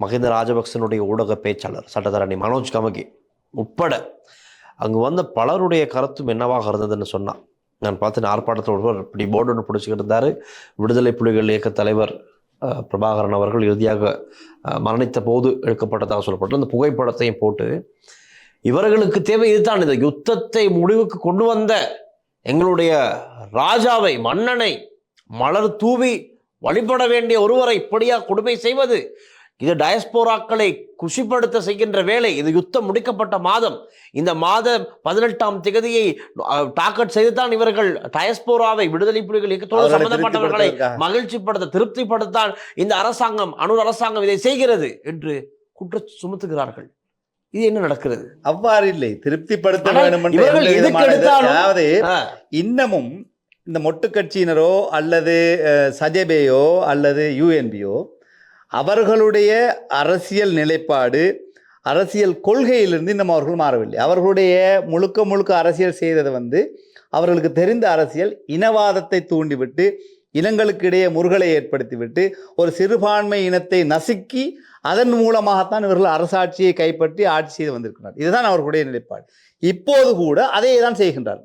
மஹிந்த ராஜபக்சனுடைய ஊடக பேச்சாளர் சட்டத்தரணி மனோஜ் கமகி உட்பட அங்கு வந்த பலருடைய கருத்தும் என்னவாக இருந்ததுன்னு சொன்னான். நான் பார்த்து ஆர்ப்பாட்டத்தில் ஒருவர் இப்படி போர்டு ஒன்று பிடிச்சிக்கிட்டு இருந்தார். விடுதலை புலிகள் இயக்க தலைவர் பிரபாகரன் அவர்கள் இறுதியாக மரணித்த போது எடுக்கப்பட்டதாக சொல்லப்பட்டு அந்த புகைப்படத்தையும் போட்டு, இவர்களுக்கு தேவை இதுதான், இந்த யுத்தத்தை முடிவுக்கு கொண்டு வந்த எங்களுடைய ராஜாவை, மன்னனை மலர் தூவி வழிபட வேண்டிய ஒருவரை இப்படியா கொடுமை செய்வது? இது டயஸ்போராக்களை குஷிப்படுத்த செய்கின்ற வேலை. இது யுத்தம் முடிக்கப்பட்ட மாதம். இந்த மாதம் 18ஆம் தேதியை டார்கெட் செய்துதான் இவர்கள் டயஸ்போராவை, விடுதலை புலிகள் இயக்கத்தோடு சம்பந்தப்பட்டவர்களை மகிழ்ச்சிப்படுத்த, திருப்திப்படுத்தான் இந்த அரசாங்கம், அனூர் அரசாங்கம் இதை செய்கிறது என்று குற்றம் சுமத்துகிறார்கள். இது என்ன நடக்கிறது? அவ்வாறு இல்லை, திருப்திப்படுத்த வேண்டும். அதாவது இன்னமும் இந்த மொட்டு கட்சியினரோ அல்லது சஜபேயோ அல்லது யூஎன்பியோ அவர்களுடைய அரசியல் நிலைப்பாடு, அரசியல் கொள்கையிலிருந்து இன்னும் அவர்கள் மாறவில்லை. அவர்களுடைய முழுக்க அரசியல் செய்தது அவர்களுக்கு தெரிந்த அரசியல் இனவாதத்தை தூண்டிவிட்டு, இனங்களுக்கு இடையே முறுகலை ஏற்படுத்திவிட்டு, ஒரு சிறுபான்மை இனத்தை நசுக்கி அதன் மூலமாகத்தான் இவர்கள் அரசாட்சியை கைப்பற்றி ஆட்சி செய்து வந்திருக்கிறார். இதுதான் அவர்களுடைய நிலைப்பாடு. இப்போது கூட அதே தான் செய்கின்றார்கள்.